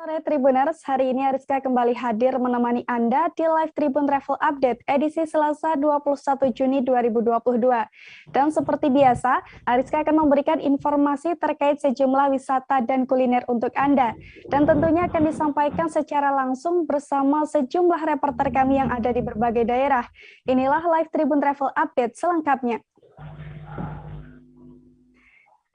Sore Tribuners, hari ini Ariska kembali hadir menemani Anda di Live Tribun Travel Update edisi Selasa 21 Juni 2022. Dan seperti biasa, Ariska akan memberikan informasi terkait sejumlah wisata dan kuliner untuk Anda. Dan tentunya akan disampaikan secara langsung bersama sejumlah reporter kami yang ada di berbagai daerah. Inilah Live Tribun Travel Update selengkapnya.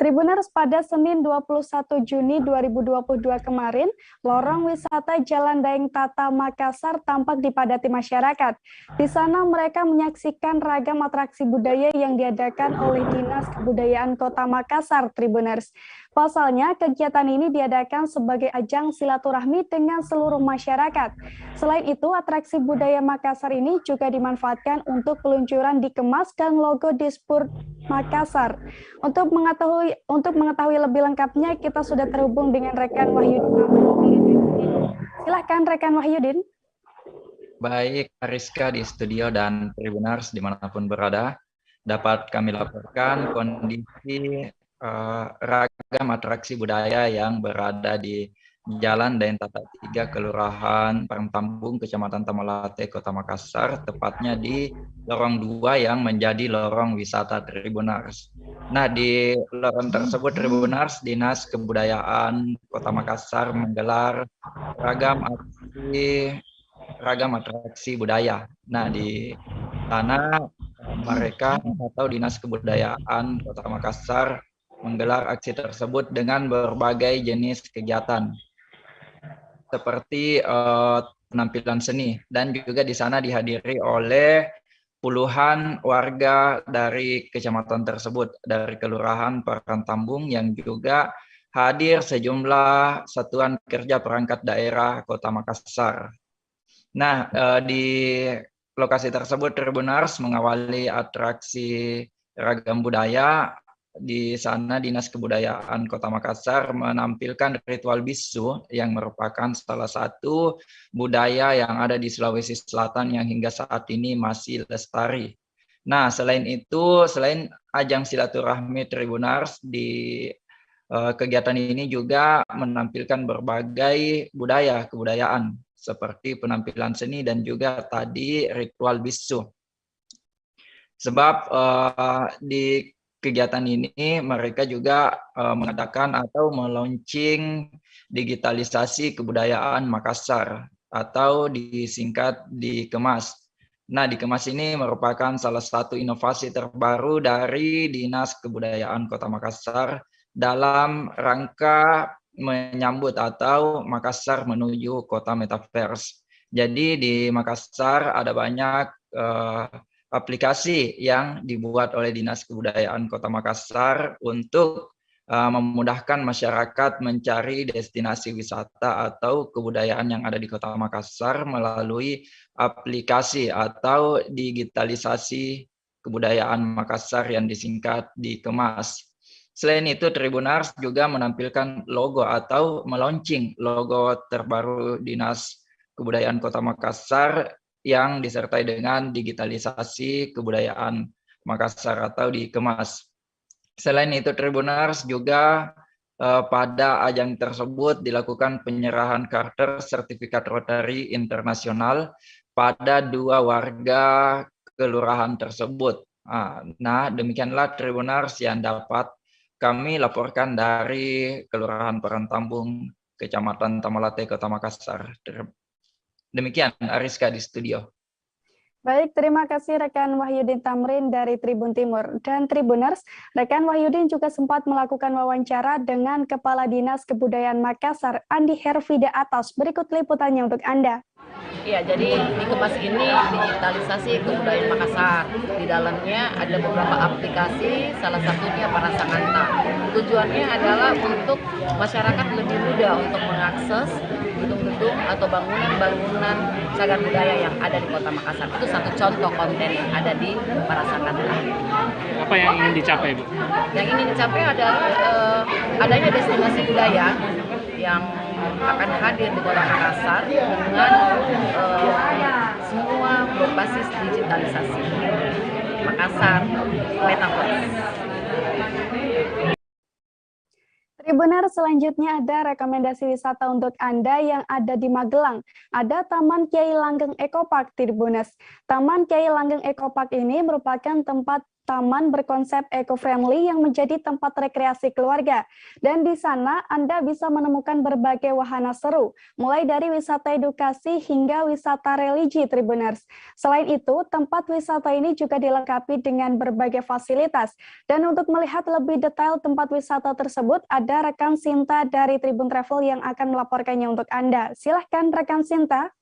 Tribuners, pada Senin 21 Juni 2022 kemarin, lorong wisata Jalan Daeng Tata Makassar tampak dipadati masyarakat. Di sana mereka menyaksikan ragam atraksi budaya yang diadakan oleh Dinas Kebudayaan Kota Makassar, Tribuners. Pasalnya, kegiatan ini diadakan sebagai ajang silaturahmi dengan seluruh masyarakat. Selain itu, atraksi budaya Makassar ini juga dimanfaatkan untuk peluncuran dikemas dan logo Dispur Makassar. Untuk mengetahui lebih lengkapnya, kita sudah terhubung dengan rekan Wahyudin. Silahkan rekan Wahyudin. Baik, Ariska di studio dan Tribuners dimanapun berada, dapat kami laporkan kondisi ragam atraksi budaya yang berada di Jalan Daeng Tata 3, Kelurahan Parangtambung, Kecamatan Tamalate, Kota Makassar, tepatnya di lorong 2 yang menjadi lorong wisata Tribuners. Nah, di lorong tersebut Tribuners, Dinas Kebudayaan Kota Makassar menggelar ragam atraksi budaya. Nah, di sana mereka atau Dinas Kebudayaan Kota Makassar menggelar aksi tersebut dengan berbagai jenis kegiatan seperti penampilan seni, dan juga di sana dihadiri oleh puluhan warga dari kecamatan tersebut, dari Kelurahan Parangtambung, yang juga hadir sejumlah satuan kerja perangkat daerah Kota Makassar. Nah, di lokasi tersebut Tribuners mengawali atraksi ragam budaya. Di sana Dinas Kebudayaan Kota Makassar menampilkan ritual bisu yang merupakan salah satu budaya yang ada di Sulawesi Selatan yang hingga saat ini masih lestari. Nah, selain itu, selain ajang silaturahmi Tribuners, di kegiatan ini juga menampilkan berbagai kebudayaan seperti penampilan seni dan juga tadi ritual bisu. Sebab di kegiatan ini mereka juga mengadakan atau melaunching digitalisasi kebudayaan Makassar atau disingkat Dikemas. Nah, Dikemas ini merupakan salah satu inovasi terbaru dari Dinas Kebudayaan Kota Makassar dalam rangka menyambut atau Makassar menuju kota metaverse. Jadi di Makassar ada banyak aplikasi yang dibuat oleh Dinas Kebudayaan Kota Makassar untuk memudahkan masyarakat mencari destinasi wisata atau kebudayaan yang ada di Kota Makassar melalui aplikasi atau digitalisasi kebudayaan Makassar yang disingkat Dikemas. Selain itu, Tribuners juga menampilkan logo atau melaunching logo terbaru Dinas Kebudayaan Kota Makassar yang disertai dengan digitalisasi kebudayaan Makassar atau Dikemas. Selain itu, Tribuners juga pada ajang tersebut dilakukan penyerahan karter sertifikat Rotary Internasional pada 2 warga kelurahan tersebut. Nah, demikianlah Tribuners yang dapat kami laporkan dari Kelurahan Parangtambung, Kecamatan Tamalate, Kota Makassar. Demikian Ariska di studio. Baik, terima kasih rekan Wahyudin Tamrin dari Tribun Timur. Dan Tribuners, rekan Wahyudin juga sempat melakukan wawancara dengan Kepala Dinas Kebudayaan Makassar, Andi Hervida Atas. Berikut liputannya untuk Anda. Iya, jadi Dikemas ini digitalisasi kebudayaan Makassar. Di dalamnya ada beberapa aplikasi, salah satunya Parasanganta. Tujuannya adalah untuk masyarakat lebih mudah untuk mengakses gedung-gedung atau bangunan-bangunan cagar budaya yang ada di Kota Makassar. Itu satu contoh konten yang ada di Parasanganta. Apa yang ingin dicapai, Bu? Yang ingin dicapai adalah adanya destinasi budaya yang akan hadir di Kota Makassar dengan semua berbasis digitalisasi. Makassar Metaverse. Tribuners, selanjutnya ada rekomendasi wisata untuk Anda yang ada di Magelang. Ada Taman Kiai Langgeng Eco Park, Tribuners. Taman Kiai Langgeng Eco Park ini merupakan tempat taman berkonsep eco-friendly yang menjadi tempat rekreasi keluarga. Dan di sana Anda bisa menemukan berbagai wahana seru, mulai dari wisata edukasi hingga wisata religi, Tribuners. Selain itu, tempat wisata ini juga dilengkapi dengan berbagai fasilitas. Dan untuk melihat lebih detail tempat wisata tersebut, ada rekan Sinta dari Tribun Travel yang akan melaporkannya untuk Anda. Silahkan rekan Sinta.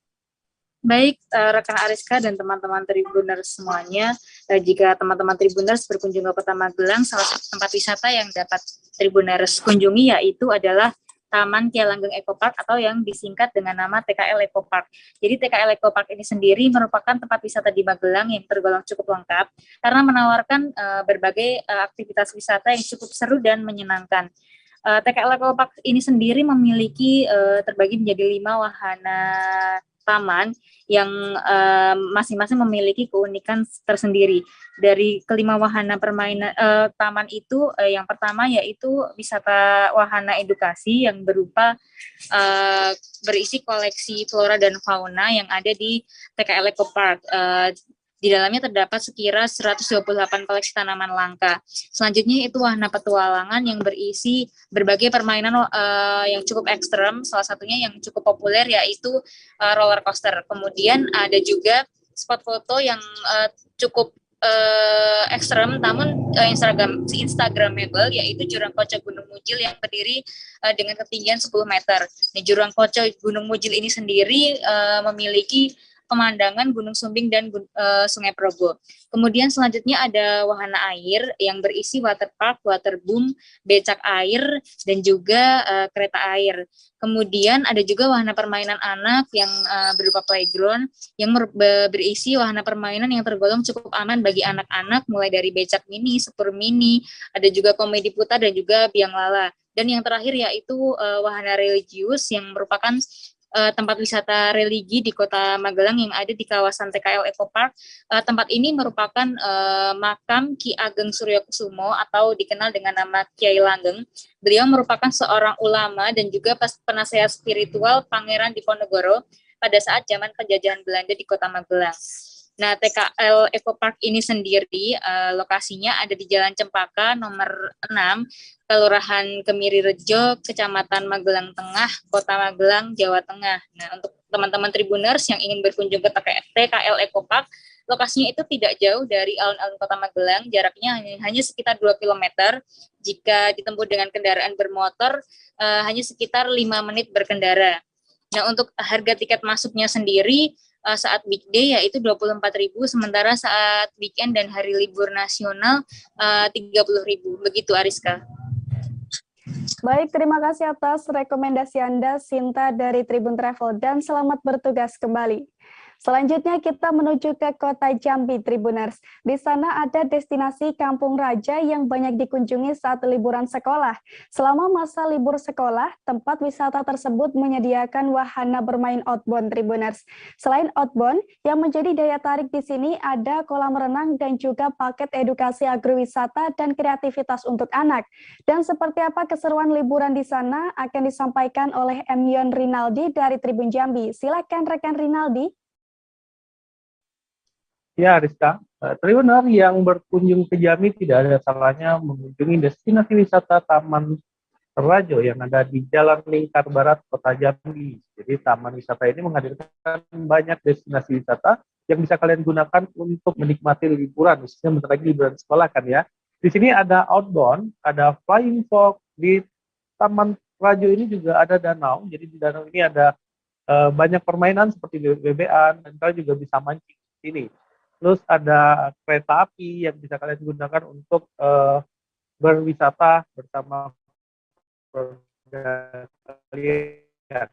Baik, rekan Ariska dan teman-teman Tribuners semuanya, jika teman-teman Tribuners berkunjung ke Kota Magelang, salah satu tempat wisata yang dapat Tribuners kunjungi yaitu adalah Taman Kiai Langgeng Eco Park atau yang disingkat dengan nama TKL Eco Park. Jadi TKL Eco Park ini sendiri merupakan tempat wisata di Magelang yang tergolong cukup lengkap karena menawarkan berbagai aktivitas wisata yang cukup seru dan menyenangkan. TKL Eco Park ini sendiri memiliki terbagi menjadi 5 wahana taman yang masing-masing memiliki keunikan tersendiri. Dari kelima wahana permainan taman itu, yang pertama yaitu wisata wahana edukasi yang berupa berisi koleksi flora dan fauna yang ada di TKL Eco Park. Di dalamnya terdapat sekira 128 koleksi tanaman langka. Selanjutnya itu wahana petualangan yang berisi berbagai permainan yang cukup ekstrem, salah satunya yang cukup populer yaitu roller coaster. Kemudian ada juga spot foto yang cukup ekstrem namun Instagramable, yaitu Jurang Koco Gunung Mujil yang berdiri dengan ketinggian 10 meter. Nah, Jurang Koco Gunung Mujil ini sendiri memiliki pemandangan Gunung Sumbing dan Sungai Progo. Kemudian selanjutnya ada wahana air yang berisi waterpark, waterboom, becak air, dan juga kereta air. Kemudian ada juga wahana permainan anak yang berupa playground yang berisi wahana permainan yang tergolong cukup aman bagi anak-anak, mulai dari becak mini, sepur mini, ada juga komedi putar dan juga biang lala. Dan yang terakhir yaitu wahana religius yang merupakan tempat wisata religi di Kota Magelang yang ada di kawasan TKL Eco Park. Tempat ini merupakan makam Ki Ageng Suryokusumo atau dikenal dengan nama Kiai Langgeng. Beliau merupakan seorang ulama dan juga penasehat spiritual Pangeran Diponegoro pada saat zaman penjajahan Belanda di Kota Magelang. Nah, TKL Eco Park ini sendiri lokasinya ada di Jalan Cempaka nomor 6, Kelurahan Kemiri Rejo, Kecamatan Magelang Tengah, Kota Magelang, Jawa Tengah. Nah, untuk teman-teman Tribuners yang ingin berkunjung ke TKL Eco Park, lokasinya itu tidak jauh dari alun-alun Kota Magelang, jaraknya hanya sekitar 2 km. Jika ditempuh dengan kendaraan bermotor, hanya sekitar 5 menit berkendara. Nah, untuk harga tiket masuknya sendiri, saat weekday yaitu 24.000, sementara saat weekend dan hari libur nasional 30.000. Begitu Ariska. Baik, terima kasih atas rekomendasi Anda, Sinta dari Tribun Travel, dan selamat bertugas kembali. Selanjutnya kita menuju ke Kota Jambi, Tribuners. Di sana ada destinasi Kampung Raja yang banyak dikunjungi saat liburan sekolah. Selama masa libur sekolah, tempat wisata tersebut menyediakan wahana bermain outbound, Tribuners. Selain outbound, yang menjadi daya tarik di sini ada kolam renang dan juga paket edukasi agrowisata dan kreativitas untuk anak. Dan seperti apa keseruan liburan di sana akan disampaikan oleh Emyon Rinaldi dari Tribun Jambi. Silakan rekan Rinaldi. Ya, Rizka, Tribunner yang berkunjung ke Jambi tidak ada salahnya mengunjungi destinasi wisata Taman Rajo yang ada di Jalan Lingkar Barat, Kota Jambi. Jadi, taman wisata ini menghadirkan banyak destinasi wisata yang bisa kalian gunakan untuk menikmati liburan, khususnya bentar lagi liburan sekolah kan ya. Di sini ada outbound, ada flying fox, di Taman Rajo ini juga ada danau. Jadi di danau ini ada banyak permainan seperti bebek-bebekan, dan kalian juga bisa mancing di sini. Terus ada kereta api yang bisa kalian gunakan untuk berwisata bersama keluarga kalian.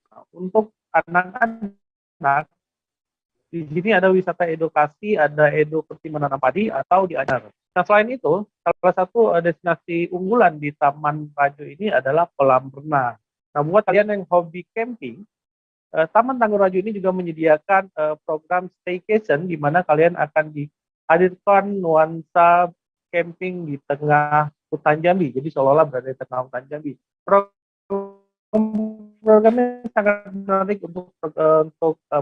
Nah, untuk anak-anak, di sini ada wisata edukasi, ada edukasi menanam padi atau di Anyar. Nah, selain itu, salah satu destinasi unggulan di Taman Rajo ini adalah kolam renang. Nah, buat kalian yang hobi camping, Taman Tangguh Rajo ini juga menyediakan program staycation di mana kalian akan dihadirkan nuansa camping di tengah hutan Jambi. Jadi seolah-olah berada di tengah hutan Jambi. Programnya sangat menarik untuk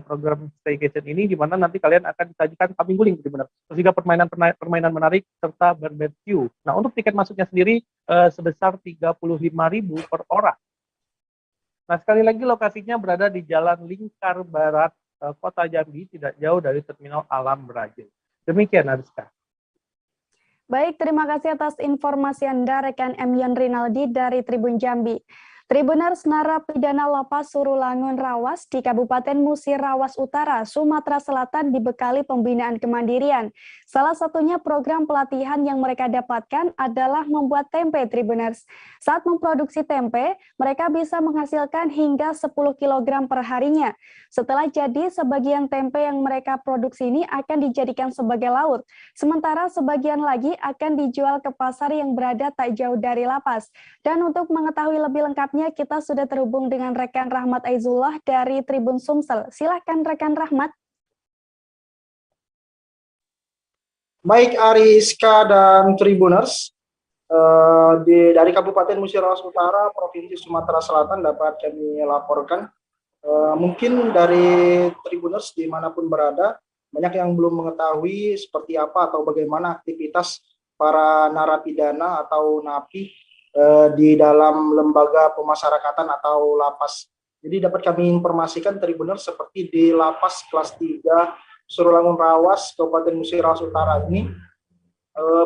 program staycation ini, di mana nanti kalian akan disajikan kambing guling, benar. Terus juga permainan menarik serta barbecue. Nah, untuk tiket masuknya sendiri sebesar 35.000 per orang. Nah, sekali lagi lokasinya berada di Jalan Lingkar Barat, Kota Jambi, tidak jauh dari Terminal Alam Beraja. Demikian, Ariska. Baik, terima kasih atas informasi Anda, rekan Emyan Rinaldi dari Tribun Jambi. Tribuners, narapidana Lapas Surulangun Rawas di Kabupaten Musir Rawas Utara, Sumatera Selatan dibekali pembinaan kemandirian. Salah satunya program pelatihan yang mereka dapatkan adalah membuat tempe, Tribuners. Saat memproduksi tempe, mereka bisa menghasilkan hingga 10 kg per harinya. Setelah jadi, sebagian tempe yang mereka produksi ini akan dijadikan sebagai lauk. Sementara sebagian lagi akan dijual ke pasar yang berada tak jauh dari lapas. Dan untuk mengetahui lebih lengkap, kita sudah terhubung dengan rekan Rahmat Aizullah dari Tribun Sumsel. Silahkan rekan Rahmat. Baik Ariska dan Tribuners, dari Kabupaten Musir Rawas Utara, Provinsi Sumatera Selatan dapat kami laporkan. Mungkin dari Tribuners dimanapun berada, banyak yang belum mengetahui seperti apa atau bagaimana aktivitas para narapidana atau napi di dalam lembaga pemasyarakatan atau lapas. Jadi dapat kami informasikan Tribuners, seperti di lapas kelas 3 Surulangun Rawas, Kabupaten Musir Rawas Utara ini,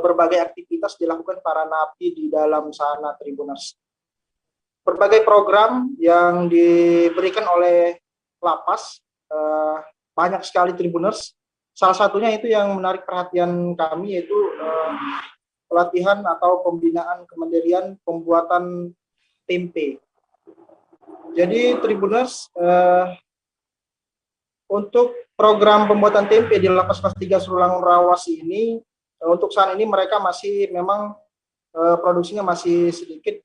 berbagai aktivitas dilakukan para napi di dalam sana, Tribuners. Berbagai program yang diberikan oleh lapas, banyak sekali, Tribuners. Salah satunya itu yang menarik perhatian kami, yaitu pelatihan atau pembinaan kemandirian pembuatan tempe. Jadi Tribuners, untuk program pembuatan tempe di lapas kelas 3 Surulangun Rawas ini, untuk saat ini mereka masih memang produksinya masih sedikit,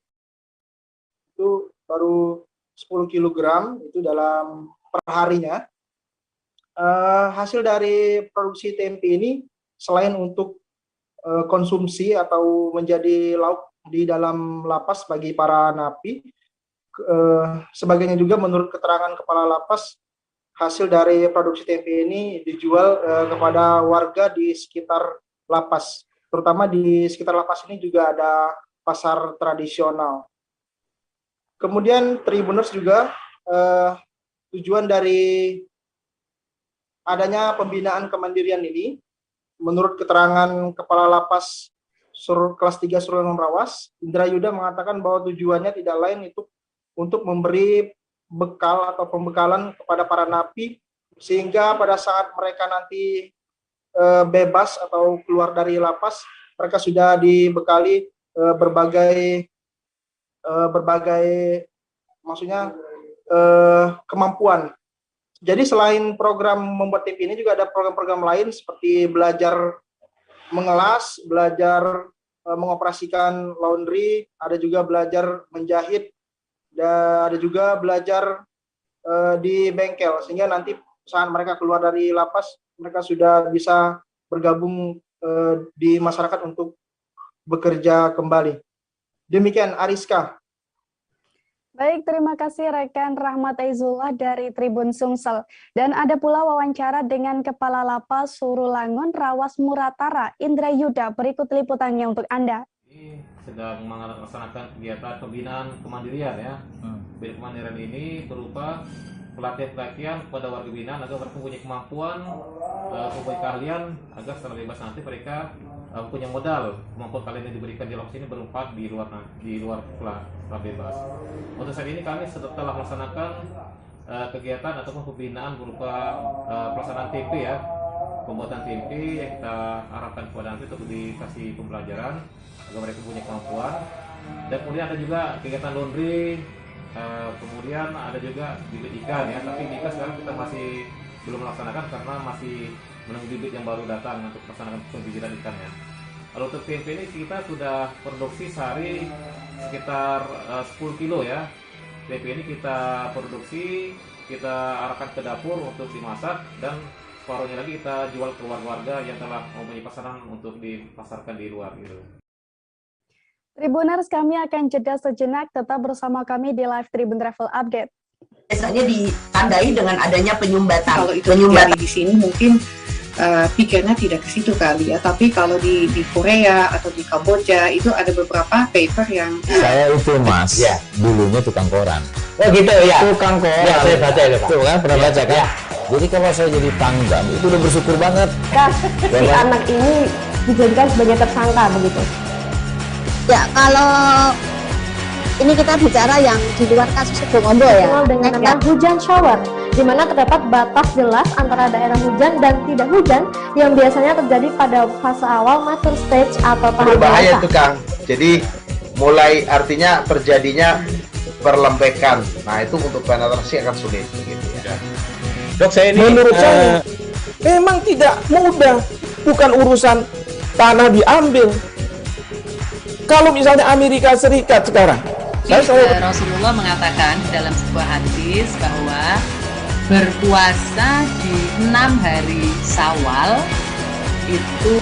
itu baru 10 kg itu dalam perharinya. Hasil dari produksi tempe ini selain untuk konsumsi atau menjadi lauk di dalam lapas bagi para napi, sebagainya juga menurut keterangan kepala lapas, hasil dari produksi tempe ini dijual kepada warga di sekitar lapas, terutama di sekitar lapas ini juga ada pasar tradisional. Kemudian Tribuners juga tujuan dari adanya pembinaan kemandirian ini, menurut keterangan Kepala Lapas kelas 3 Surulangun Rawas, Indra Yuda mengatakan bahwa tujuannya tidak lain itu untuk memberi bekal atau pembekalan kepada para napi, sehingga pada saat mereka nanti bebas atau keluar dari lapas, mereka sudah dibekali berbagai maksudnya kemampuan. Jadi selain program membuat tempe ini juga ada program-program lain seperti belajar mengelas, belajar mengoperasikan laundry, ada juga belajar menjahit, dan ada juga belajar di bengkel, sehingga nanti saat mereka keluar dari lapas mereka sudah bisa bergabung di masyarakat untuk bekerja kembali. Demikian Ariska. Baik, terima kasih rekan Rahmat Aizullah dari Tribun Sumsel. Dan ada pula wawancara dengan Kepala Lapas Surulangun Rawas Muratara, Indra Yuda. Berikut liputannya untuk Anda. Sedang melaksanakan kegiatan pembinaan kemandirian ya. Pembinaan kemandirian ini berupa pelatihan kepada warga binaan agar mereka mempunyai kemampuan, mempunyai keahlian agar setelah bebas nanti mereka punya modal. Kemampuan kalian yang diberikan di lapas ini bermanfaat di luar setelah bebas. Untuk saat ini kami setelah melaksanakan kegiatan ataupun pembinaan berupa pelaksanaan TP ya, pembuatan TP yang kita harapkan kepada nanti untuk dikasih pembelajaran agar mereka punya kemampuan. Dan kemudian ada juga kegiatan laundry, kemudian ada juga bibit ikan ya, tapi ikan sekarang kita masih belum melaksanakan karena masih menunggu bibit yang baru datang untuk melaksanakan pembibitan ikannya. Kalau untuk tempe ini kita sudah produksi sehari sekitar 10 kilo ya. Tempe ini kita produksi, kita arahkan ke dapur untuk dimasak, dan separuhnya lagi kita jual ke warga yang telah mempunyai pesanan untuk dipasarkan di luar gitu. Tribuners, kami akan jeda sejenak, tetap bersama kami di Live Tribun Travel Update. Biasanya ditandai dengan adanya penyumbatan. Kalau itu terjadi di sini mungkin pikirnya tidak ke situ kali ya, tapi kalau di Korea atau di Kamboja itu ada beberapa paper yang saya itu Mas, ya, dulunya tukang koran. Oh gitu ya. Tukang koran. Ya, saya baca itu Pak. Tuh kan pernah baca kan? Ya. Jadi kalau saya jadi tanggam itu udah bersyukur banget. Kak, si anak ini dijadikan sebagai tersangka begitu. Ya, kalau ini kita bicara yang di luar kasus Sibolga ya. Dengan nama hujan shower, di mana terdapat batas jelas antara daerah hujan dan tidak hujan yang biasanya terjadi pada fase awal mature stage atau tahap berbahaya dewasa. itu Kang. Jadi mulai artinya terjadinya perlembekan. Nah itu untuk penetrasi akan sulit gitu ya. Dok, saya ini menurut saya memang tidak mudah, bukan urusan tanah diambil. Kalau misalnya Amerika Serikat sekarang, Rasulullah mengatakan dalam sebuah hadis bahwa berpuasa di 6 hari Syawal itu.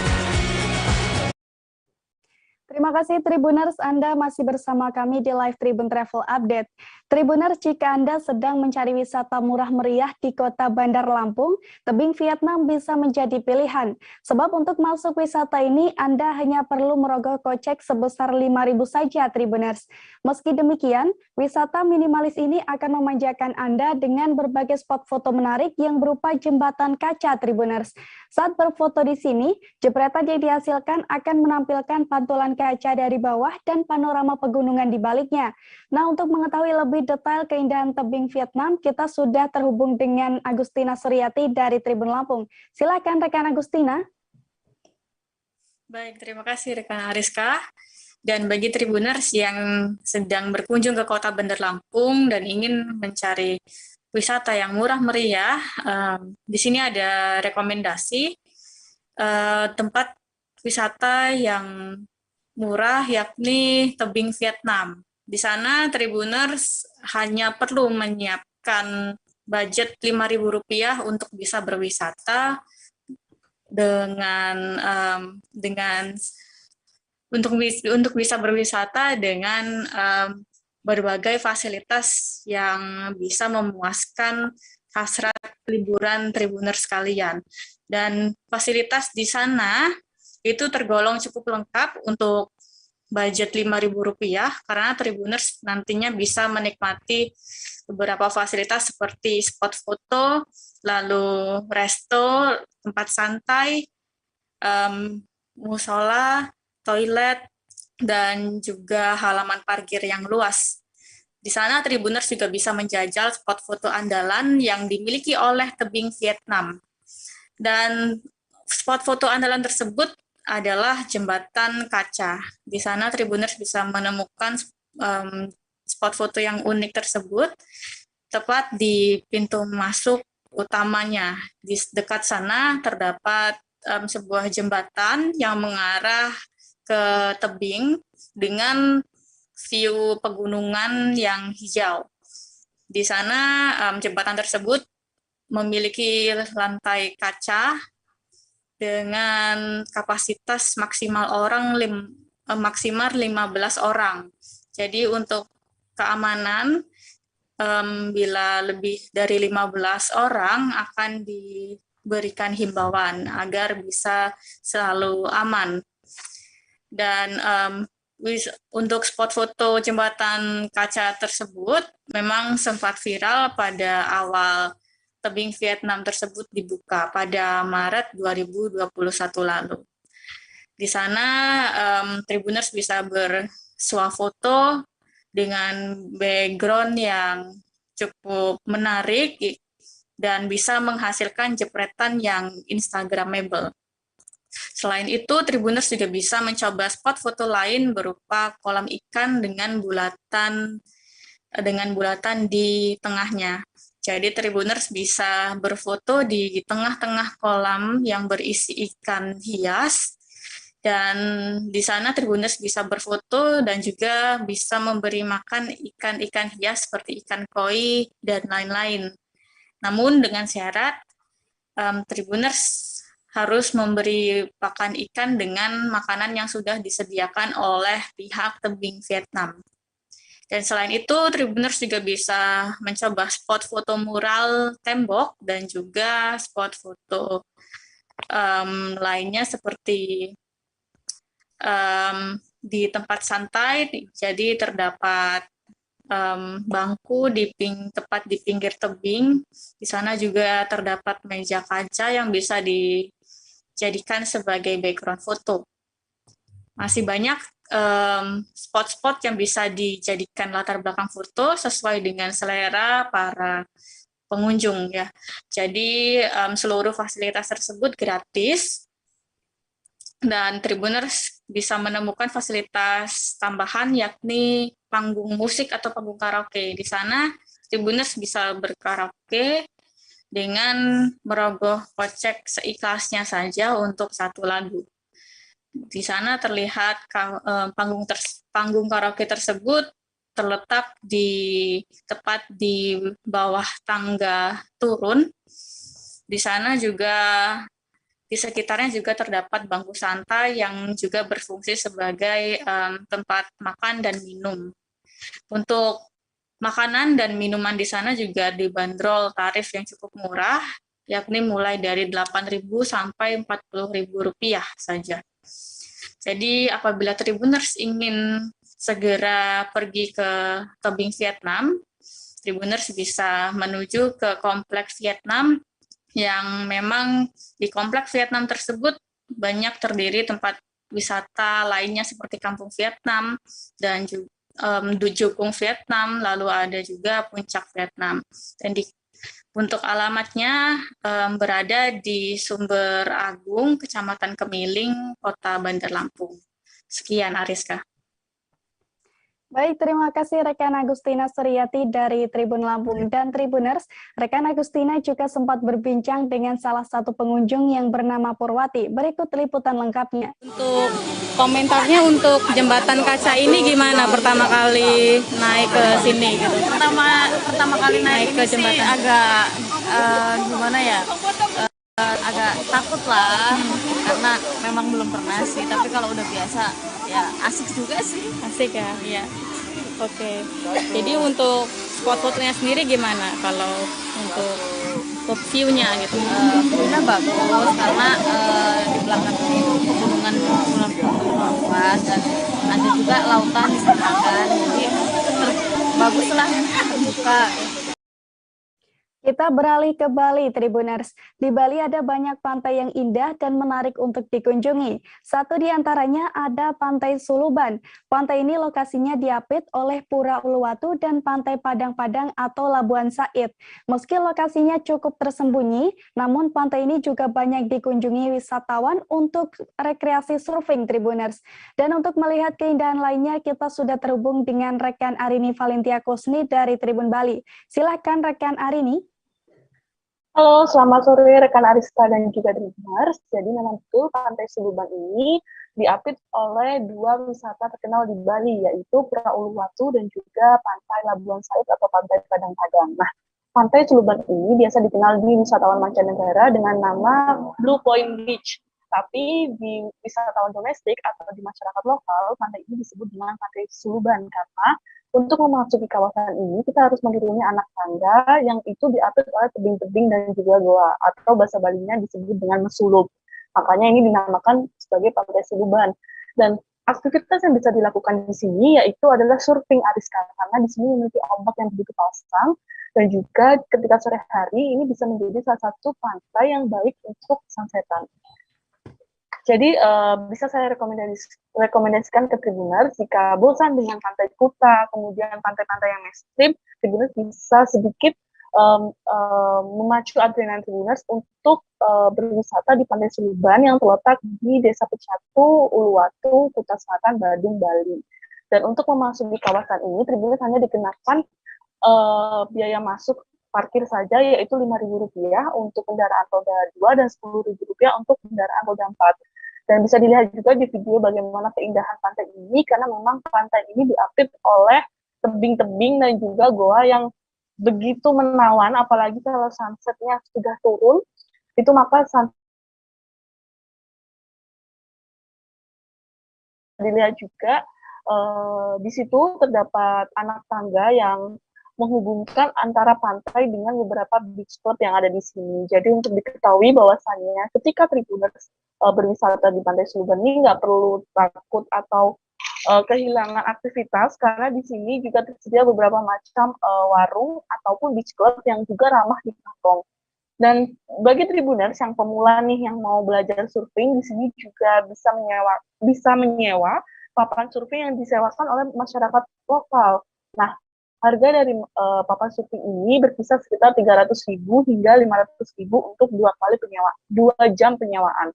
Terima kasih Tribuners, Anda masih bersama kami di Live Tribun Travel Update. Tribuners, jika Anda sedang mencari wisata murah meriah di kota Bandar Lampung, tebing Vietnam bisa menjadi pilihan. Sebab untuk masuk wisata ini, Anda hanya perlu merogoh kocek sebesar 5.000 saja, Tribuners. Meski demikian, wisata minimalis ini akan memanjakan Anda dengan berbagai spot foto menarik yang berupa jembatan kaca, Tribuners. Saat berfoto di sini, jepretan yang dihasilkan akan menampilkan pantulan kaca dari bawah dan panorama pegunungan di baliknya. Nah, untuk mengetahui lebih detail keindahan tebing Vietnam, kita sudah terhubung dengan Agustina Suryati dari Tribun Lampung. Silakan rekan Agustina. Baik, terima kasih rekan Ariska. Dan bagi Tribuners yang sedang berkunjung ke kota Bandar Lampung dan ingin mencari wisata yang murah meriah, di sini ada rekomendasi tempat wisata yang murah, yakni tebing Vietnam. Di sana Tribuners hanya perlu menyiapkan budget Rp5.000 untuk bisa berwisata untuk bisa berwisata dengan berbagai fasilitas yang bisa memuaskan hasrat liburan Tribuners sekalian. Dan fasilitas di sana itu tergolong cukup lengkap untuk budget Rp5.000 karena Tribuners nantinya bisa menikmati beberapa fasilitas seperti spot foto, lalu resto, tempat santai, musola, toilet, dan juga halaman parkir yang luas. Di sana Tribuners juga bisa menjajal spot foto andalan yang dimiliki oleh tebing Vietnam. Dan spot foto andalan tersebut adalah jembatan kaca. Di sana Tribuners bisa menemukan spot foto yang unik tersebut tepat di pintu masuk utamanya. Di dekat sana terdapat sebuah jembatan yang mengarah ke tebing dengan view pegunungan yang hijau. Di sana jembatan tersebut memiliki lantai kaca dengan kapasitas maksimal 15 orang. Jadi untuk keamanan, bila lebih dari 15 orang akan diberikan himbauan agar bisa selalu aman. Dan untuk spot foto jembatan kaca tersebut memang sempat viral pada awal tebing Vietnam tersebut dibuka pada Maret 2021 lalu. Di sana Tribuners bisa bersuah foto dengan background yang cukup menarik dan bisa menghasilkan jepretan yang Instagramable. Selain itu, Tribuners juga bisa mencoba spot foto lain berupa kolam ikan dengan bulatan di tengahnya. Jadi Tribuners bisa berfoto di tengah-tengah kolam yang berisi ikan hias, dan di sana Tribuners bisa berfoto dan juga bisa memberi makan ikan-ikan hias seperti ikan koi dan lain-lain. Namun dengan syarat Tribuners harus memberi pakan ikan dengan makanan yang sudah disediakan oleh pihak tebing Vietnam. Dan selain itu, Tribuners juga bisa mencoba spot foto mural tembok dan juga spot foto lainnya seperti di tempat santai. Jadi terdapat bangku tepat di pinggir tebing. Di sana juga terdapat meja kaca yang bisa dijadikan sebagai background foto. Masih banyak spot-spot yang bisa dijadikan latar belakang foto sesuai dengan selera para pengunjung ya. Jadi seluruh fasilitas tersebut gratis dan Tribuners bisa menemukan fasilitas tambahan yakni panggung musik atau panggung karaoke. Di sana Tribuners bisa berkaraoke dengan merogoh kocek seikhlasnya saja untuk satu lagu. Di sana terlihat panggung karaoke tersebut terletak tepat di bawah tangga turun. Di sana juga di sekitarnya juga terdapat bangku santai yang juga berfungsi sebagai tempat makan dan minum. Untuk makanan dan minuman di sana juga dibanderol tarif yang cukup murah, yakni mulai dari 8.000 sampai 40.000 rupiah saja. Jadi apabila Tribuners ingin segera pergi ke tebing Vietnam, Tribuners bisa menuju ke Kompleks Vietnam yang memang di Kompleks Vietnam tersebut banyak terdiri tempat wisata lainnya seperti Kampung Vietnam dan juga Jukung Vietnam, lalu ada juga Puncak Vietnam. Dan untuk alamatnya berada di Sumber Agung, Kecamatan Kemiling, Kota Bandar Lampung. Sekian, Ariska. Baik, terima kasih rekan Agustina Suryati dari Tribun Lampung. Dan Tribuners, rekan Agustina juga sempat berbincang dengan salah satu pengunjung yang bernama Purwati. Berikut liputan lengkapnya. Untuk komentarnya untuk jembatan kaca ini gimana pertama kali naik ke sini gitu? Pertama kali naik ke jembatan sih agak gimana ya? Agak takut lah karena memang belum pernah sih, tapi kalau udah biasa ya asik juga sih. Asik ya? Iya. Oke. Jadi untuk spot-spotnya sendiri gimana kalau untuk view-nya gitu? View-nya bagus karena di belakang itu pegunungan luas dan ada juga lautan di sana kan, jadi bagus lah, terbuka. Kita beralih ke Bali, Tribuners. Di Bali ada banyak pantai yang indah dan menarik untuk dikunjungi. Satu di antaranya ada Pantai Suluban. Pantai ini lokasinya diapit oleh Pura Uluwatu dan Pantai Padang-Padang atau Labuan Said. Meski lokasinya cukup tersembunyi, namun pantai ini juga banyak dikunjungi wisatawan untuk rekreasi surfing, Tribuners. Dan untuk melihat keindahan lainnya, kita sudah terhubung dengan rekan Arini Valentia Kusni dari Tribun Bali. Silakan rekan Arini. Halo, selamat sore rekan Ariska dan juga Tribuners. Jadi memang betul Pantai Suluban ini diapit oleh dua wisata terkenal di Bali, yaitu Pura Uluwatu dan juga Pantai Labuan Said atau Pantai Padang-Padang. Nah, Pantai Suluban ini biasa dikenal di wisatawan mancanegara dengan nama Blue Point Beach. Tapi di wisatawan domestik atau di masyarakat lokal, pantai ini disebut dengan Pantai Suluban karena untuk memasuki kawasan ini, kita harus mengiringi anak tangga yang itu diapit oleh tebing-tebing dan juga goa, atau bahasa Balinya disebut dengan mesulup. Makanya ini dinamakan sebagai Pantai Suluban. Dan aktivitas yang bisa dilakukan di sini yaitu adalah surfing, Ariska, karena di sini memiliki ombak yang begitu pasang, dan juga ketika sore hari ini bisa menjadi salah satu pantai yang baik untuk sunsetan. Jadi bisa saya rekomendasikan ke Tribuners jika bosan dengan pantai Kuta, kemudian pantai-pantai yang ekstrim, Tribuners bisa sedikit memacu adrenalin Tribuners untuk berwisata di Pantai Suluban yang terletak di Desa Pecatu, Uluwatu, Kuta Selatan, Badung, Bali. Dan untuk memasuki kawasan ini, Tribuners hanya dikenakan biaya masuk parkir saja, yaitu Rp5.000 untuk kendaraan roda 2 dan Rp10.000 untuk kendaraan roda 4. Dan bisa dilihat juga di video bagaimana keindahan pantai ini, karena memang pantai ini diapit oleh tebing-tebing dan juga goa yang begitu menawan, apalagi kalau sunsetnya sudah turun, itu maka dilihat juga di situ terdapat anak tangga yang menghubungkan antara pantai dengan beberapa beach club yang ada di sini. Jadi untuk diketahui bahwasannya ketika Tribuners berwisata di Pantai Sluban ini nggak perlu takut atau kehilangan aktivitas, karena di sini juga tersedia beberapa macam warung ataupun beach club yang juga ramah di kantong. Dan bagi Tribuners yang pemula nih yang mau belajar surfing, di sini juga bisa menyewa papan surfing yang disewakan oleh masyarakat lokal. Nah, harga dari papan surfing ini berkisar sekitar 300.000 hingga 500.000 untuk 2 jam penyewaan.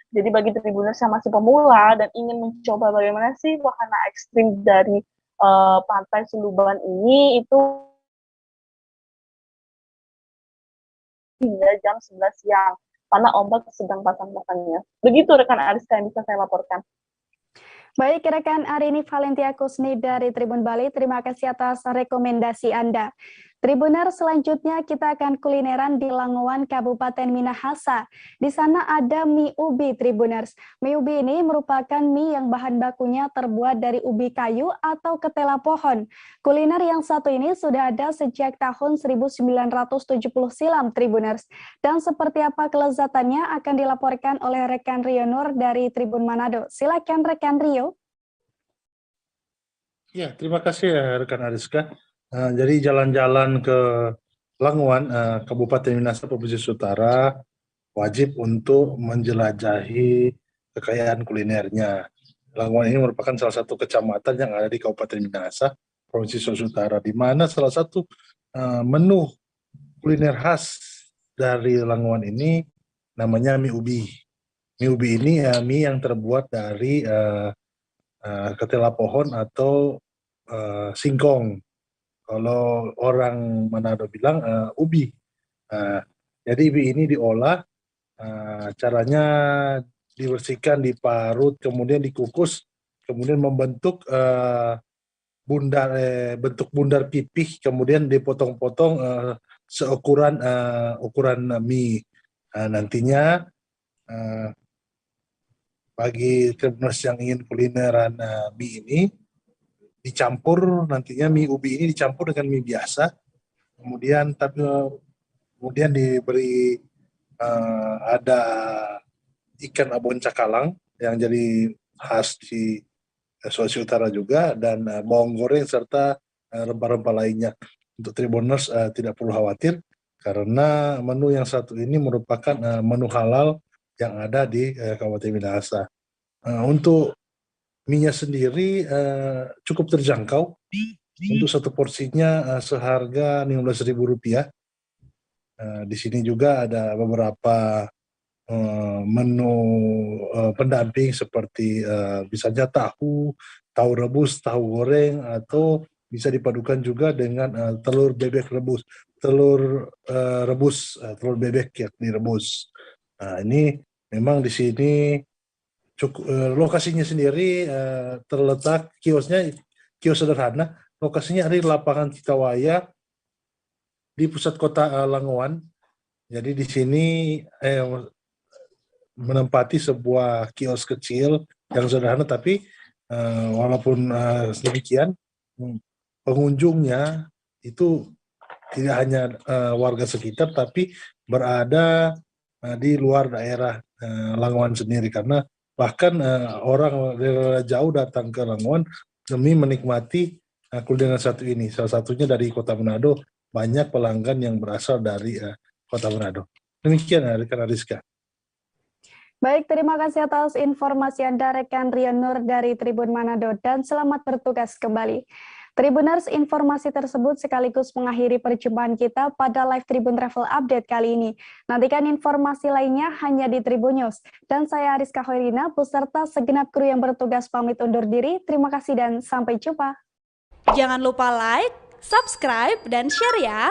Jadi bagi Tribuners yang masih pemula dan ingin mencoba bagaimana sih wahana ekstrim dari Pantai Sluban ini, itu hingga jam 11 siang karena ombak sedang pasang-pasangnya. Begitu rekan Ariska yang bisa saya laporkan. Baik, rekan Arini Valentia Kusni dari Tribun Bali, terima kasih atas rekomendasi Anda. Tribuner, selanjutnya kita akan kulineran di Langowan, Kabupaten Minahasa. Di sana ada mie ubi, Tribuners. Mie ubi ini merupakan mie yang bahan bakunya terbuat dari ubi kayu atau ketela pohon. Kuliner yang satu ini sudah ada sejak tahun 1970 silam, Tribuners. Dan seperti apa kelezatannya akan dilaporkan oleh rekan Rio Nur dari Tribun Manado. Silakan rekan Rio. Ya, terima kasih ya rekan Ariska. Jadi jalan-jalan ke Langowan, Kabupaten Minahasa, Provinsi Utara, wajib untuk menjelajahi kekayaan kulinernya. Langowan ini merupakan salah satu kecamatan yang ada di Kabupaten Minahasa, Provinsi Sulawesi Utara, di mana salah satu menu kuliner khas dari Langowan ini namanya mie ubi. Mie ubi ini mie yang terbuat dari ketela pohon atau singkong. Kalau orang Manado bilang ubi. Jadi ubi ini diolah, caranya dibersihkan, diparut, kemudian dikukus, kemudian membentuk bentuk bundar pipih, kemudian dipotong-potong seukuran ukuran mie. Nantinya bagi Tribuners yang ingin kulineran mie ini, dicampur nantinya mie ubi ini dicampur dengan mie biasa, kemudian diberi ada ikan abon cakalang yang jadi khas di Sulawesi Utara juga, dan bawang goreng serta rempah-rempah lainnya. Untuk Tribuners tidak perlu khawatir karena menu yang satu ini merupakan menu halal yang ada di Kabupaten Minahasa. Untuk mie-nya sendiri cukup terjangkau. Untuk satu porsinya seharga Rp15.000. Di sini juga ada beberapa menu pendamping seperti misalnya tahu rebus, tahu goreng, atau bisa dipadukan juga dengan telur bebek rebus, telur bebek yang direbus. Nah, ini memang di sini lokasinya sendiri terletak kios sederhana. Lokasinya ada di lapangan Citawaya di pusat kota Langowan. Jadi di sini menempati sebuah kios kecil yang sederhana, tapi walaupun demikian pengunjungnya itu tidak hanya warga sekitar, tapi berada di luar daerah Langowan sendiri, karena bahkan orang dari jauh datang ke Langowan demi menikmati kuliner satu ini. Salah satunya dari Kota Manado, banyak pelanggan yang berasal dari Kota Manado. Demikian rekan Ariska. Baik, terima kasih atas informasi Anda rekan Rio Nur dari Tribun Manado, dan selamat bertugas kembali. Tribuners, informasi tersebut sekaligus mengakhiri perjumpaan kita pada live Tribun Travel Update kali ini. Nantikan informasi lainnya hanya di Tribun News. Dan saya Ariska Hoirina, beserta segenap kru yang bertugas pamit undur diri. Terima kasih dan sampai jumpa. Jangan lupa like, subscribe, dan share ya.